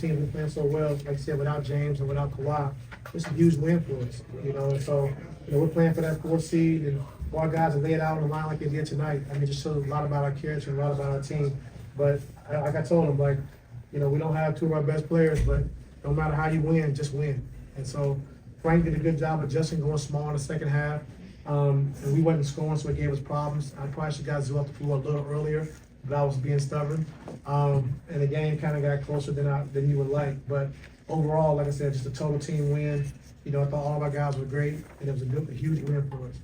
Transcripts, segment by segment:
team's been playing so well, like I said, without James and without Kawhi, it's a huge win for us, and so, we're playing for that 4th seed, and our guys have laid out on the line like they did tonight. I mean, it just shows a lot about our character and a lot about our team. But like I told them, we don't have 2 of our best players, but no matter how you win, just win. And so Frank did a good job adjusting, going small in the second half. And we wasn't scoring, so it gave us problems. I probably should have got Zoo off the floor a little earlier, but I was being stubborn. And the game kind of got closer than you would like. But overall, like I said, just a total team win. I thought all of our guys were great, and it was a huge win for us.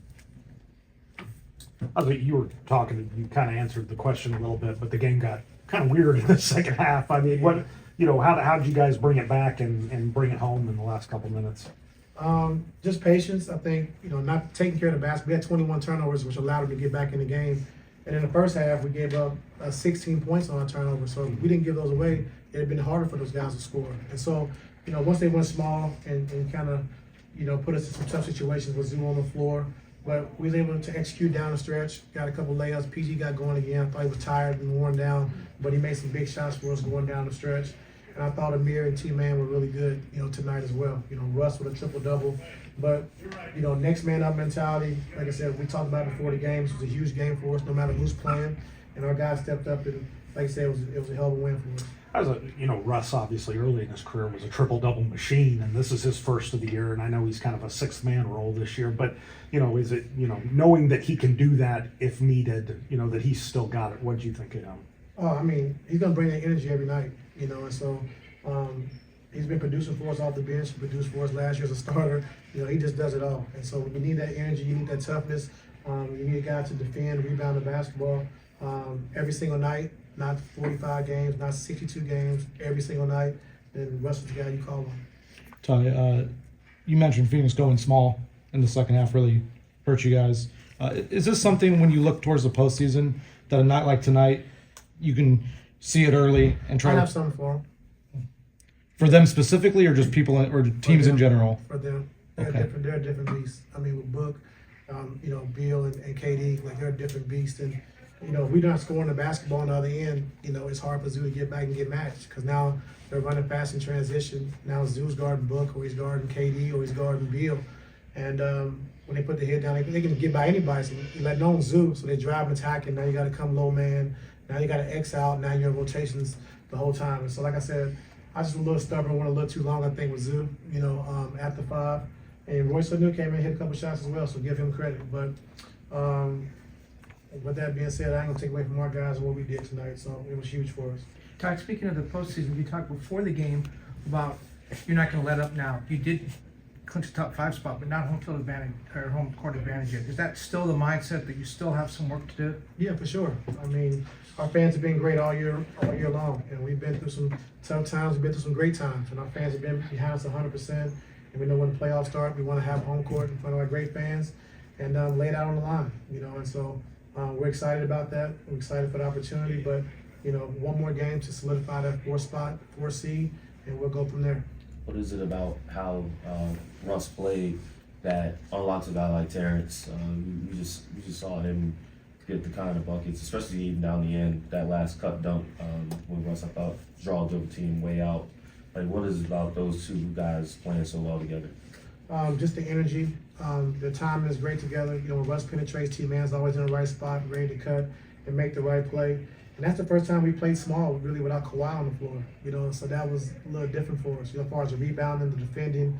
I think you were talking, you kind of answered the question a little bit, but the game got kind of weird in the second half. I mean, how did you guys bring it back and bring it home in the last couple minutes? Just patience. I think, not taking care of the basket. We had 21 turnovers, which allowed them to get back in the game. And in the first half, we gave up 16 points on our turnovers. So if we didn't give those away, it had been harder for those guys to score. And so, once they went small and kind of, put us in some tough situations with Zoo on the floor, but we was able to execute down the stretch, got a couple layups. PG got going again. I thought he was tired and worn down, but he made some big shots for us going down the stretch. And I thought Amir and T-Man were really good, tonight as well. Russ with a triple-double. But, next man up mentality, like I said, we talked about it before the game. This was a huge game for us, no matter who's playing. And our guys stepped up, and like I said, it was a hell of a win for us. Russ obviously early in his career was a triple-double machine, and this is his first of the year, and I know he's kind of a 6th-man role this year, but, is it, knowing that he can do that if needed, that he's still got it, what do you think of him? Oh, I mean, he's going to bring that energy every night, and so he's been producing for us off the bench. He produced for us last year as a starter. He just does it all. And so you need that energy, you need that toughness. You need a guy to defend, rebound the basketball every single night, not 45 games, not 62 games, every single night. And Russ is the guy you call on. Ty, you mentioned Phoenix going small in the second half really hurt you guys. Is this something when you look towards the postseason that a night like tonight, you can see it early and try I to have something for them. For them specifically, or just people or teams in general? For them. They're Okay. different. They're a different beast. I mean, with Book, Beal and KD, they're a different beast. And if we're not scoring the basketball on the other end, it's hard for Zoo to get back and get matched because now they're running fast in transition. Now Zoo's guarding Book, or he's guarding KD, or he's guarding Beal. And when they put the head down, they can get by anybody. So you let known Zoo, so they drive and attack, and now you got to come low man. Now you got to X out. Now you're in rotations the whole time. And so, like I said, I was just a little stubborn, went a little too long, I think, with Zoo, at the 5. And Royce O'Neal came in and hit a couple shots as well, so give him credit. But with that being said, I ain't going to take away from our guys what we did tonight, so it was huge for us. Ty, speaking of the postseason, you talked before the game about you're not going to let up now. You did clinch the top 5 spot, but not home field advantage or home court advantage yet. Is that still the mindset that you still have some work to do? Yeah, for sure. I mean, our fans have been great all year long, and we've been through some tough times, we've been through some great times, and our fans have been behind us 100%. And we know when the playoffs start, we want to have home court in front of our great fans and lay it out on the line, And so we're excited about that. We're excited for the opportunity, but one more game to solidify that 4 seed, and we'll go from there. What is it about how Russ played that unlocks a guy like Terrence? You just saw him get the kind of buckets, especially even down the end. That last cut dunk with Russ, I thought, draw the team way out. What is it about those two guys playing so well together? Just the energy. The timing is great together. When Russ penetrates, T-Man's always in the right spot, ready to cut and make the right play. And that's the first time we played small, really, without Kawhi on the floor. So that was a little different for us. As far as the rebounding, the defending,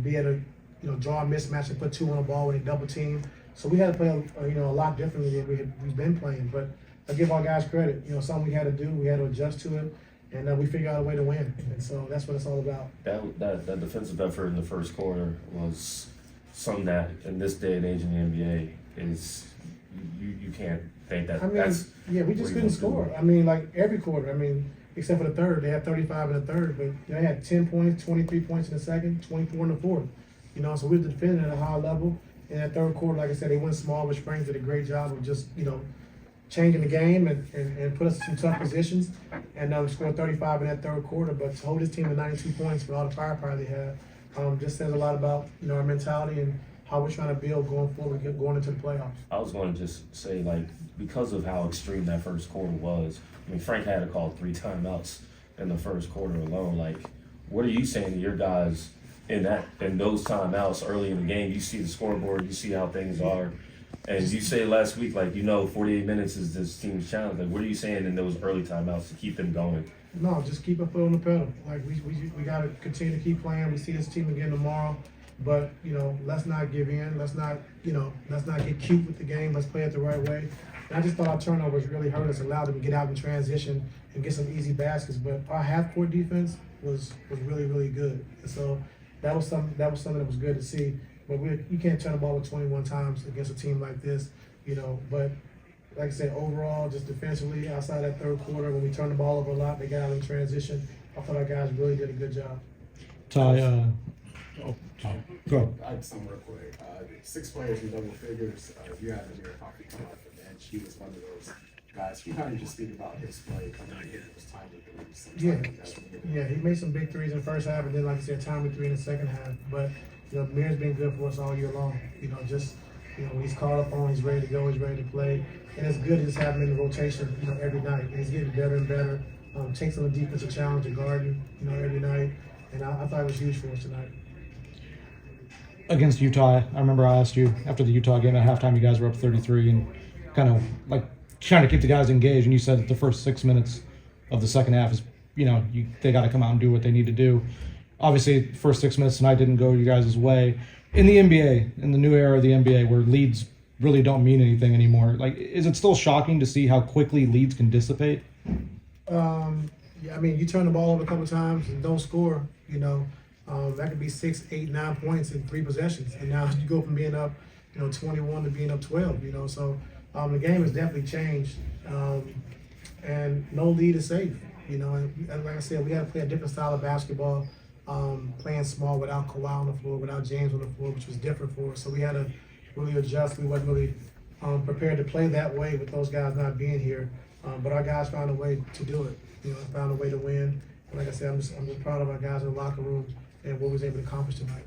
be able to, draw a mismatch and put 2 on the ball when they double team. So we had to play, a lot differently than we've been playing. But I give our guys credit. Something we had to do. We had to adjust to it, and we figured out a way to win. And so that's what it's all about. That defensive effort in the first quarter was something that, in this day and age in the NBA, is you can't think that. I mean, we just couldn't score. I mean, every quarter. I mean, except for the third, they had 35 in the third, but they had 10 points, 23 points in the second, 24 in the fourth. So we were defending at a high level. In that third quarter, like I said, they went small, which Frank did a great job of just, changing the game and put us in some tough positions. And we scored 35 in that third quarter, but to hold this team to 92 points with all the firepower they had just says a lot about, our mentality and how we're trying to build going forward, going into the playoffs. I was going to just say, because of how extreme that first quarter was, Frank had to call 3 timeouts in the first quarter alone. Like, what are you saying to your guys in those timeouts early in the game? You see the scoreboard, you see how things are. And you say last week, like, 48 minutes is this team's challenge. Like, what are you saying in those early timeouts to keep them going? No, just keep our foot on the pedal. Like we got to continue to keep playing. We see this team again tomorrow, but let's not give in. Let's not get cute with the game. Let's play it the right way. And I just thought our turnovers really hurt us, allowed them to get out in transition and get some easy baskets. But our half-court defense was really, really good. And so that was something that was good to see. But you can't turn the ball with 21 times against a team like this, But like I said, overall, just defensively, outside that third quarter, when we turned the ball over a lot, they got out in transition. I thought our guys really did a good job. Ty, go ahead. I had some real quick. 6 players in double figures. You had Amir Coffee come off the bench. He was one of those guys. Can you kind of just speak about his play coming in those timely threes? Yeah, he made some big threes in the first half, and then, like I said, timely 3 in the second half. But Amir's been good for us all year long. When he's called up on, he's ready to go, he's ready to play. And it's good to just have him in the rotation, every night. And he's getting better and better. Takes on the defensive challenge to guard him, every night. And I thought it was huge for us tonight. Against Utah, I remember I asked you after the Utah game at halftime, you guys were up 33 and kind of like trying to keep the guys engaged. And you said that the first 6 minutes of the second half is, they got to come out and do what they need to do. Obviously, first 6 minutes tonight didn't go your guys' way. In the NBA, in the new era of the NBA, where leads really don't mean anything anymore, like, is it still shocking to see how quickly leads can dissipate? Yeah, you turn the ball over a couple times and don't score, that could be 6, 8, 9 points in 3 possessions. And now you go from being up, 21 to being up 12, So the game has definitely changed. And no lead is safe, And like I said, we got to play a different style of basketball. Playing small without Kawhi on the floor, without James on the floor, which was different for us. So we had to really adjust. We wasn't really prepared to play that way with those guys not being here. But our guys found a way to do it. Found a way to win. And like I said, I'm just proud of our guys in the locker room and what we was able to accomplish tonight.